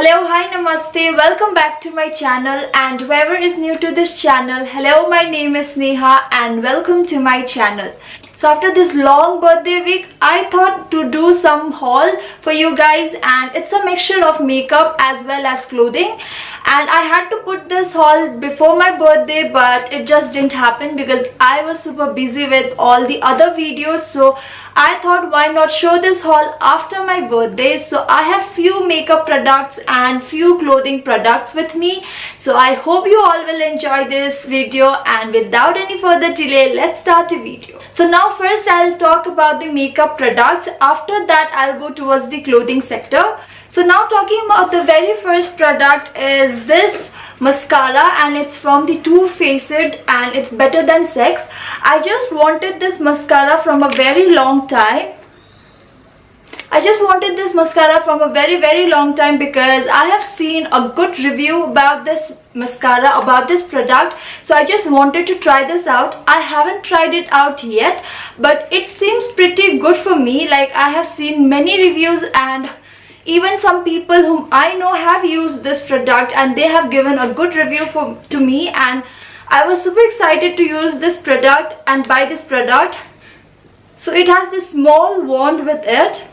Hello, hi, namaste, welcome back to my channel, and whoever is new to this channel, hello, my name is Neha and welcome to my channel. So after this long birthday week, I thought to do some haul for you guys, and it's a mixture of makeup as well as clothing. And I had to put this haul before my birthday, but it just didn't happen because I was super busy with all the other videos. So I thought, why not show this haul after my birthday. So I have few makeup products and few clothing products with me. So I hope you all will enjoy this video, and without any further delay, let's start the video. So now first I'll talk about the makeup products. After that I'll go towards the clothing sector. So now talking about the very first product is this mascara, and it's from the Too Faced and it's Better Than Sex. I just wanted this mascara from a very long time. From a very long time because I have seen a good review about this mascara, about this product. So I just wanted to try this out. I haven't tried it out yet, but it seems pretty good for me. Like, I have seen many reviews, and even some people whom I know have used this product and they have given a good review to me, and I was super excited to use this product and buy this product. So it has this small wand with it.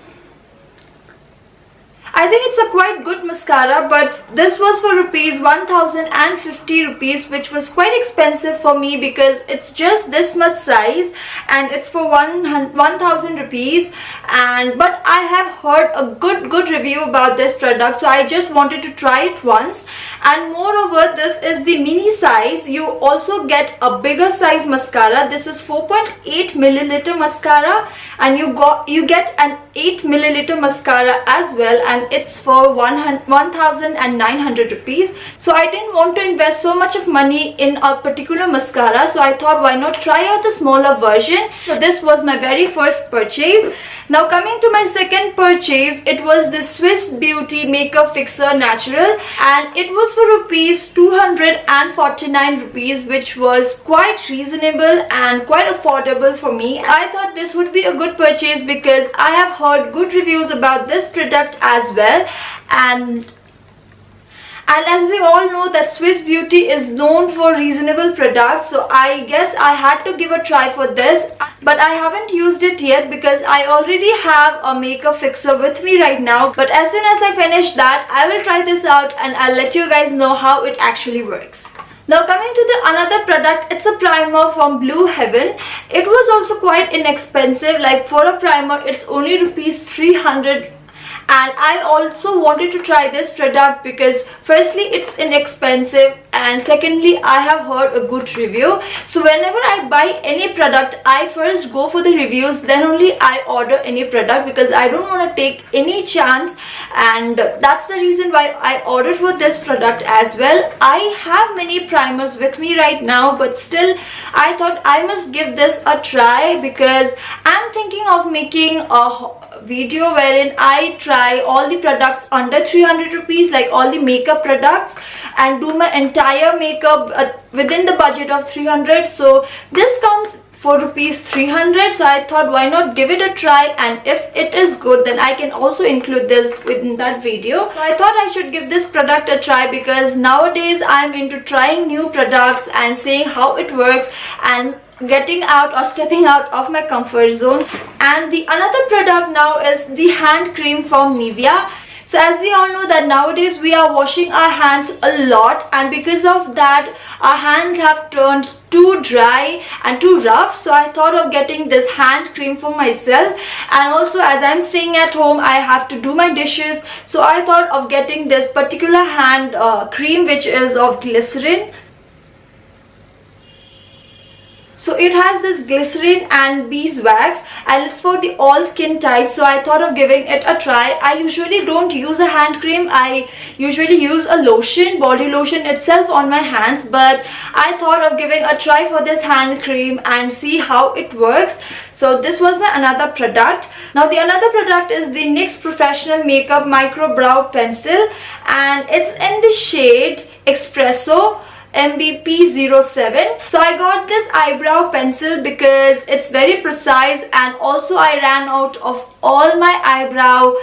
I think it's a quite good mascara, but this was for rupees 1050 rupees, which was quite expensive for me because it's just this much size and it's for 1000 rupees. But I have heard a good review about this product, so I just wanted to try it once. And moreover, this is the mini size. You also get a bigger size mascara. This is 4.8 milliliter mascara, and you get an 8 milliliter mascara as well, and it's for 1900 rupees. So I didn't want to invest so much of money in a particular mascara, so I thought, why not try out the smaller version. So this was my very first purchase. Now coming to my second purchase, it was the Swiss Beauty Makeup Fixer Natural, and it was for rupees 249 rupees, which was quite reasonable and quite affordable for me. I thought this would be a good purchase because I have heard good reviews about this product as well. And as we all know that Swiss Beauty is known for reasonable products, so I guess I had to give a try for this. But I haven't used it yet because I already have a makeup fixer with me right now. But as soon as I finish that, I will try this out and I'll let you guys know how it actually works. Now coming to the another product, it's a primer from Blue Heaven. It was also quite inexpensive. Like, for a primer, it's only rupees 300. And I also wanted to try this product because firstly it's inexpensive, and secondly I have heard a good review. So whenever I buy any product, I first go for the reviews, then only I order any product, because I don't want to take any chance. And that's the reason why I ordered for this product as well. I have many primers with me right now, but still I thought I must give this a try because I'm thinking of making a video wherein I try all the products under 300 rupees, like all the makeup products, and do my entire makeup within the budget of 300. So this comes for rupees 300, so I thought, why not give it a try, and if it is good then I can also include this within that video. So I thought I should give this product a try because nowadays I'm into trying new products and seeing how it works and getting out or stepping out of my comfort zone. And the another product now is the hand cream from Nivea. So as we all know that nowadays we are washing our hands a lot, and because of that our hands have turned too dry and too rough. So I thought of getting this hand cream for myself, and also as I'm staying at home I have to do my dishes, so I thought of getting this particular hand cream, which is of glycerin. So it has this glycerin and beeswax, and it's for the all skin types. So I thought of giving it a try. I usually don't use a hand cream. I usually use a lotion, body lotion itself on my hands. But I thought of giving a try for this hand cream and see how it works. So this was my another product. Now the another product is the NYX Professional Makeup Micro Brow Pencil, and it's in the shade Espresso. MBP07. So I got this eyebrow pencil because it's very precise, and also I ran out of all my eyebrow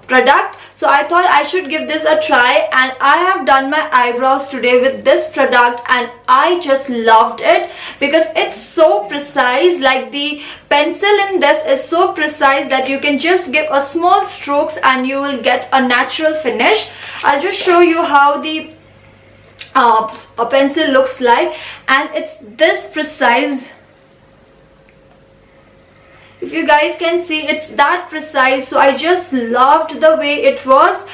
product. So I thought I should give this a try, and I have done my eyebrows today with this product, and I just loved it because it's so precise. Like, the pencil in this is so precise that you can just give a small strokes and you will get a natural finish. I'll just show you how the a pencil looks like, and it's this precise. If you guys can see, it's that precise. So I just loved the way it was,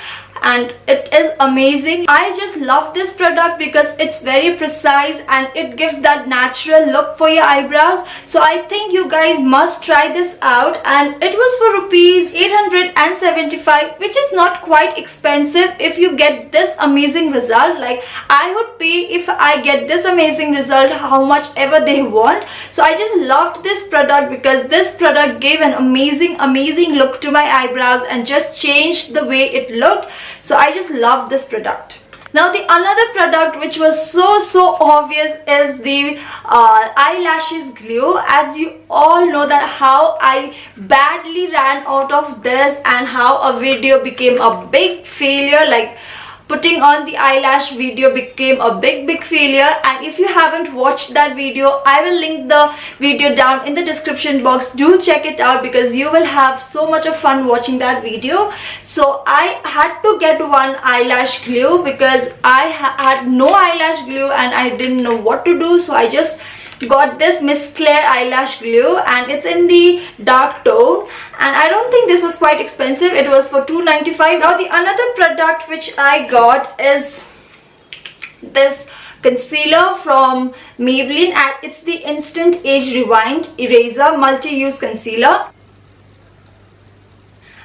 and it is amazing. I just love this product because it's very precise and it gives that natural look for your eyebrows. So I think you guys must try this out, and it was for rupees 875, which is not quite expensive if you get this amazing result. Like, I would pay if I get this amazing result how much ever they want. So I just loved this product because this product gave an amazing look to my eyebrows and just changed the way it looked. So I just love this product. Now, the another product which was so obvious is the eyelashes glue. As you all know that how I badly ran out of this, and how a video became a big failure. Like, putting on the eyelash video became a big failure. And if you haven't watched that video, I will link the video down in the description box. Do check it out because you will have so much of fun watching that video. So I had to get one eyelash glue because I had no eyelash glue and I didn't know what to do. So I just got this Miss Claire eyelash glue, and it's in the dark tone, and I don't think this was quite expensive. It was for $2.95. Now, the another product which I got is this concealer from Maybelline, and it's the Instant Age Rewind Eraser Multi-Use Concealer,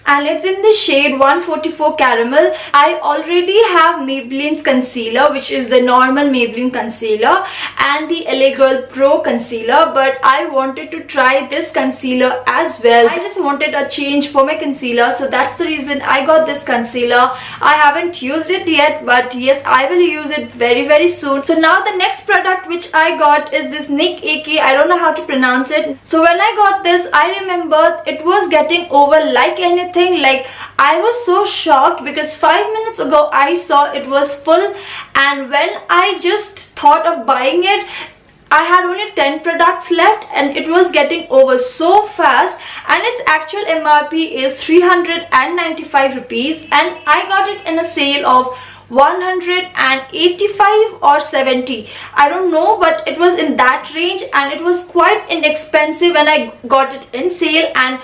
and it's in the shade 144 Caramel. I already have Maybelline's concealer, which is the normal Maybelline concealer, and the LA Girl Pro concealer, but I wanted to try this concealer as well. I just wanted a change for my concealer, so that's the reason I got this concealer. I haven't used it yet, but yes, I will use it very soon. So now the next product which I got is this Nick Aki. I don't know how to pronounce it. So when I got this, I remember it was getting over like anything. Like, I was so shocked because 5 minutes ago I saw it was full, and when I just thought of buying it, I had only 10 products left and it was getting over so fast, and its actual MRP is 395 rupees, and I got it in a sale of 185 or 70. I don't know, but it was in that range and it was quite inexpensive when I got it in sale. And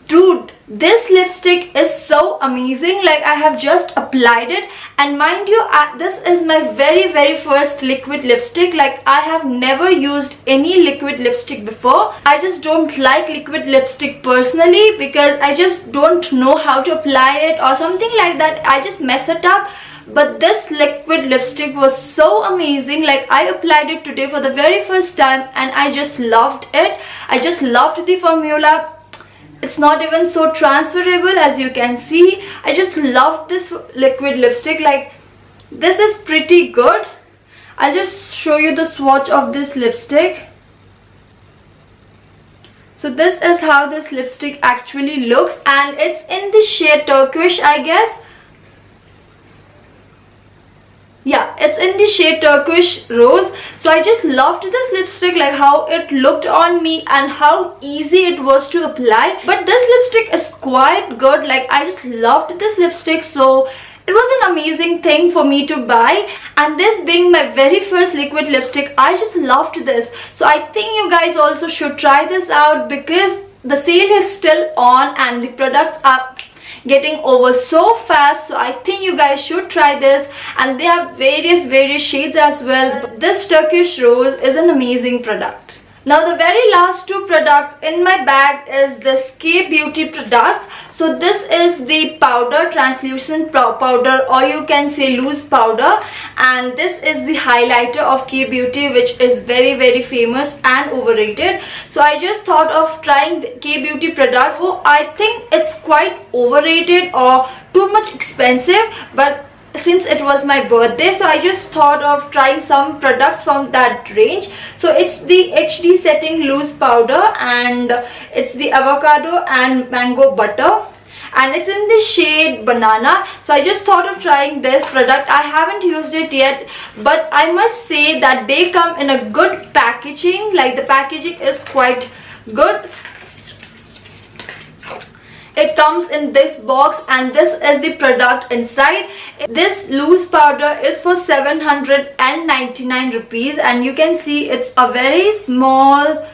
dude, this lipstick is so amazing. Like, I have just applied it, and mind you, this is my very first liquid lipstick. Like, I have never used any liquid lipstick before. I just don't like liquid lipstick personally because I just don't know how to apply it or something like that. I just mess it up. But this liquid lipstick was so amazing. Like, I applied it today for the very first time and I just loved it. I just loved the formula. It's not even so transferable, as you can see. I just love this liquid lipstick. Like, this is pretty good. I'll just show you the swatch of this lipstick. So this is how this lipstick actually looks, and it's in the shade turquoise, I guess. Yeah, it's in the shade turquoise rose. So I just loved this lipstick, like how it looked on me and how easy it was to apply. But this lipstick is quite good. Like, I just loved this lipstick, so it was an amazing thing for me to buy. And this being my very first liquid lipstick, I just loved this. So I think you guys also should try this out because the sale is still on and the products are getting over so fast. So I think you guys should try this, and they have various shades as well. This turquoise rose is an amazing product. Now the very last two products in my bag is this K Beauty products. So this is the powder, translucent powder, or you can say loose powder, and this is the highlighter of K Beauty, which is very famous and overrated. So I just thought of trying the K Beauty products. So I think it's quite overrated or too much expensive, but since it was my birthday, so I just thought of trying some products from that range. So it's the HD setting loose powder, and it's the avocado and mango butter, and it's in the shade banana. So I just thought of trying this product. I haven't used it yet, but I must say that they come in a good packaging. Like, the packaging is quite good. It comes in this box, and this is the product inside. This loose powder is for 799 rupees, and you can see it's a very small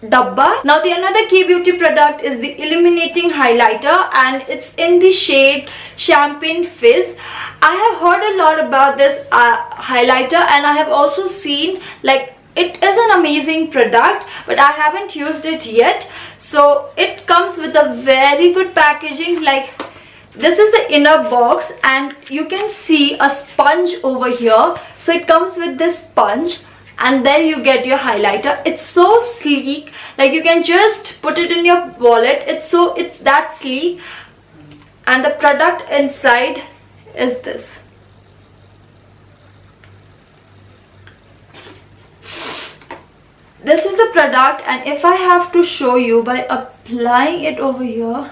dabba. Now the another K Beauty product is the illuminating highlighter, and it's in the shade Champagne Fizz. I have heard a lot about this highlighter, and I have also seen, like, it is an amazing product, but I haven't used it yet. So it comes with a very good packaging. Like, this is the inner box, and you can see a sponge over here. So it comes with this sponge, and then you get your highlighter. It's so sleek, like you can just put it in your wallet. It's that sleek. And the product inside is this. This is the product, and if I have to show you by applying it over here,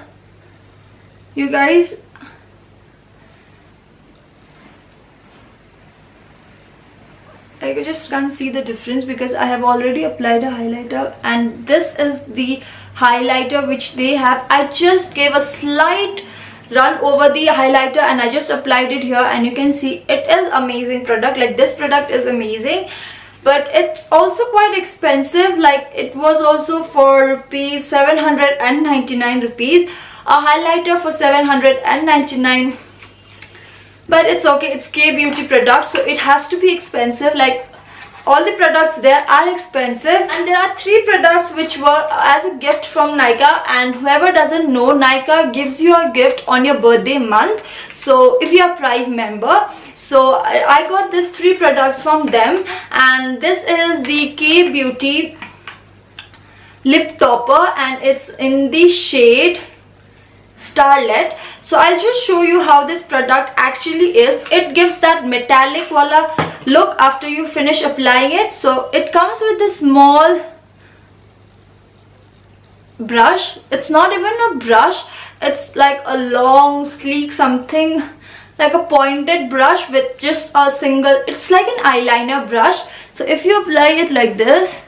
you guys, I just can't see the difference because I have already applied a highlighter, and this is the highlighter which they have. I just gave a slight run over the highlighter and I just applied it here, and you can see it is amazing product. Like, this product is amazing, but it's also quite expensive. Like, it was also for 799 rupees, a highlighter for 799, but it's okay. It's K Beauty product, so it has to be expensive. Like, all the products there are expensive. And there are 3 products which were as a gift from Nykaa, and whoever doesn't know, Nykaa gives you a gift on your birthday month. So if you are Prime member, so I got these 3 products from them, and this is the K Beauty lip topper, and it's in the shade Starlet. So I'll just show you how this product actually is. It gives that metallic wala look after you finish applying it. So it comes with a small brush. It's not even a brush, it's like a long sleek something, like a pointed brush with just a single, it's like an eyeliner brush. So if you apply it like this,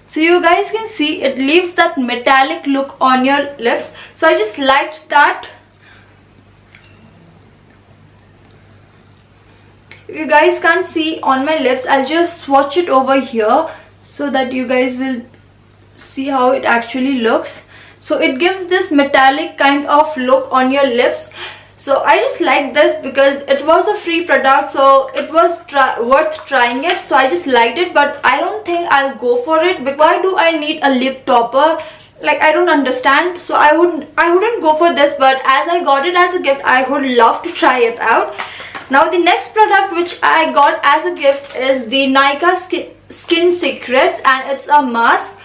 so you guys can see it leaves that metallic look on your lips. So I just liked that. If you guys can't see on my lips, I'll just swatch it over here so that you guys will see how it actually looks. So it gives this metallic kind of look on your lips. So I just like this because it was a free product, so it was worth trying it. So I just liked it, but I don't think I'll go for it. But why do I need a lip topper? Like, I don't understand. So I wouldn't go for this, but as I got it as a gift, I would love to try it out. Now the next product which I got as a gift is the Nykaa Skin Secrets, and it's a mask.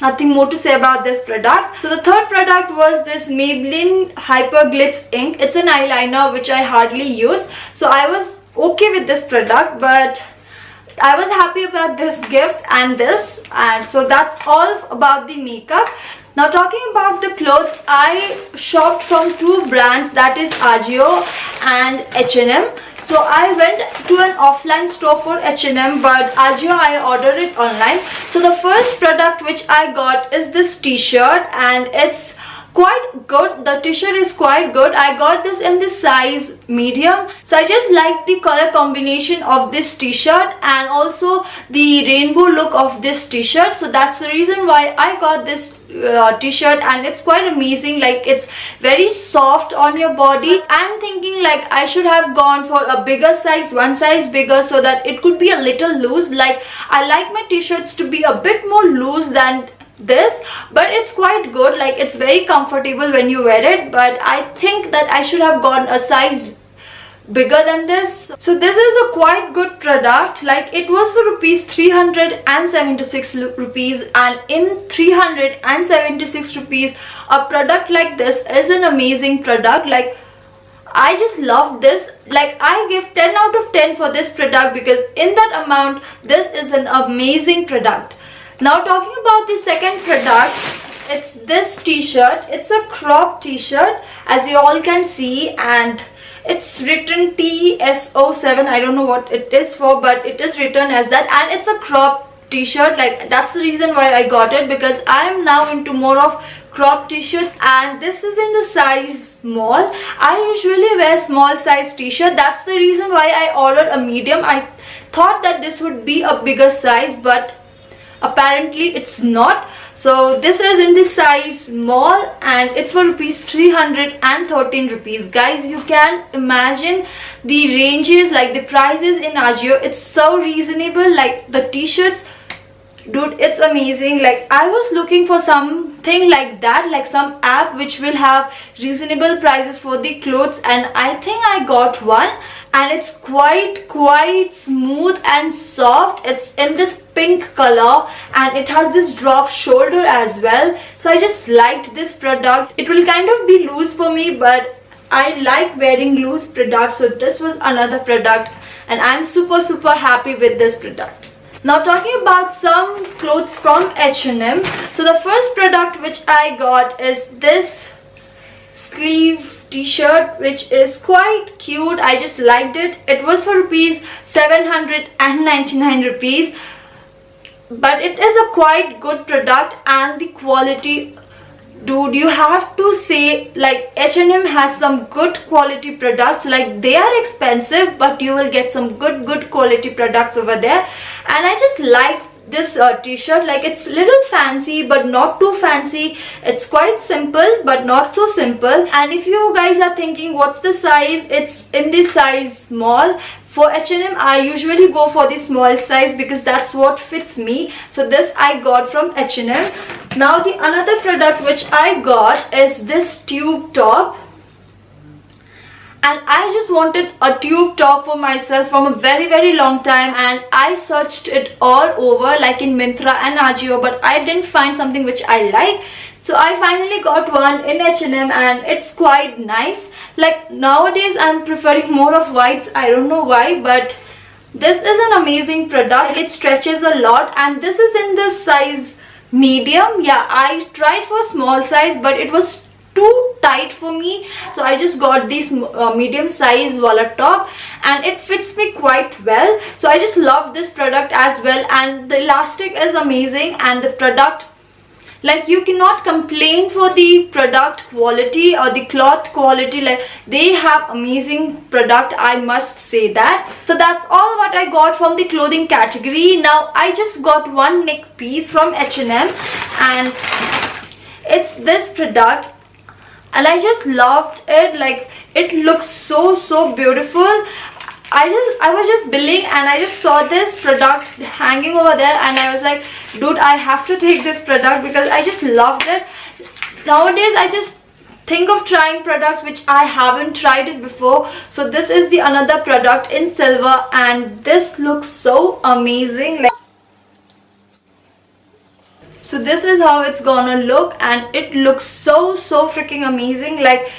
Nothing more to say about this product. So the third product was this Maybelline Hyper Glitz ink. It's an eyeliner which I hardly use, so I was okay with this product, but I was happy about this gift and this. And so that's all about the makeup. Now talking about the clothes, I shopped from 2 brands, that is Ajio and H&M. So I went to an offline store for H&M, but Ajio I ordered it online. So the first product which I got is this t-shirt, and it's quite good. The t-shirt is quite good. I got this in the size medium. So I just like the color combination of this t-shirt and also the rainbow look of this t-shirt. So that's the reason why I got this t-shirt, and it's quite amazing. Like, it's very soft on your body. I'm thinking like I should have gone for a bigger size, one size bigger, so that it could be a little loose. Like, I like my t-shirts to be a bit more loose than this, but it's quite good. Like, it's very comfortable when you wear it, but I think that I should have gone a size bigger than this. So this is a quite good product. Like, it was for rupees 376 rupees, and in 376 rupees a product like this is an amazing product. Like, I just love this. Like, I give 10 out of 10 for this product because in that amount this is an amazing product. Now talking about the second product, it's this t-shirt. It's a crop t-shirt, as you all can see, and it's written TSO7. I don't know what it is for, but it is written as that, and it's a crop t-shirt. Like, that's the reason why I got it, because I am now into more of crop t-shirts, and this is in the size small. I usually wear small size t-shirt. That's the reason why I ordered a medium. I thought that this would be a bigger size, but apparently it's not. So this is in the size small, and it's for rupees 313 rupees. Guys, you can imagine the ranges, like the prices in Ajio. It's so reasonable. Like, the t-shirts, dude, it's amazing. Like, I was looking for something like that, like some app which will have reasonable prices for the clothes, and I think I got one, and it's quite smooth and soft. It's in this pink color, and it has this drop shoulder as well. So I just liked this product. It will kind of be loose for me, but I like wearing loose products, so this was another product, and I'm super happy with this product. Now talking about some clothes from H&M. So the first product which I got is this sleeve t-shirt, which is quite cute. I just liked it. It was for rupees 799 rupees, but it is a quite good product, and the quality, dude, you have to say, like, H&M has some good quality products. Like, they are expensive, but you will get some good quality products over there. And I just liked this t-shirt. Like, it's a little fancy, but not too fancy. It's quite simple, but not so simple. And if you guys are thinking what's the size, it's in the size small. For H&M, I usually go for the small size because that's what fits me. So this I got from H&M. Now the another product which I got is this tube top. And I just wanted a tube top for myself from a very long time, and I searched it all over, like in Myntra and Ajio, but I didn't find something which I like. So I finally got one in H&M, and it's quite nice. Like, nowadays I'm preferring more of whites. I don't know why, but this is an amazing product. It stretches a lot, and this is in the size medium. Yeah, I tried for small size, but it was too tight for me, so I just got this medium size wallet top, and it fits me quite well. So I just love this product as well, and the elastic is amazing, and the product, like, you cannot complain for the product quality or the cloth quality. Like, they have amazing product, I must say that. So that's all what I got from the clothing category. Now I just got one neck piece from H&M, and it's this product, and I just loved it. Like, it looks so beautiful. I was just billing, and I just saw this product hanging over there, and I was like, dude, I have to take this product because I just loved it. Nowadays I just think of trying products which I haven't tried it before. So this is the another product in silver, and this looks so amazing. Like, so this is how it's gonna look, and it looks so freaking amazing. Like,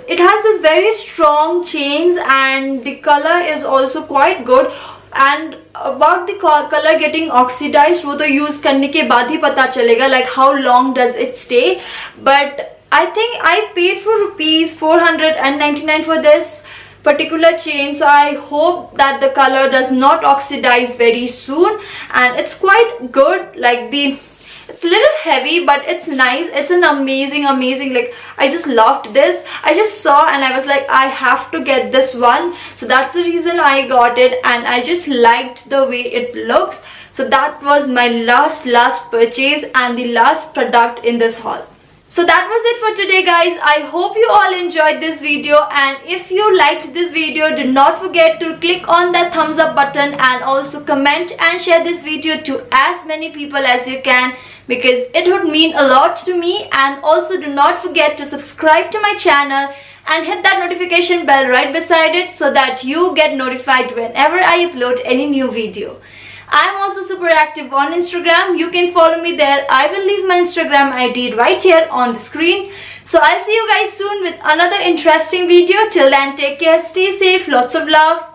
it has this very strong chains, and the color is also quite good. And about the color getting oxidized, वो तो use करने के बाद ही पता चलेगा, like how long does it stay. But I think I paid for rupees 499 for this particular chain, so I hope that the color does not oxidize very soon, and it's quite good. Like, it's a little heavy, but it's nice. It's an amazing, like, I just loved this. I just saw, and I was like, I have to get this one. So that's the reason I got it, and I just liked the way it looks. So that was my last purchase and the last product in this haul. So that was it for today, guys. I hope you all enjoyed this video, and if you liked this video, do not forget to click on that thumbs up button and also comment and share this video to as many people as you can, because it would mean a lot to me. And also do not forget to subscribe to my channel and hit that notification bell right beside it so that you get notified whenever I upload any new video. I'm also super active on Instagram. You can follow me there. I will leave my Instagram ID right here on the screen. So I'll see you guys soon with another interesting video. Till then, take care, stay safe, lots of love.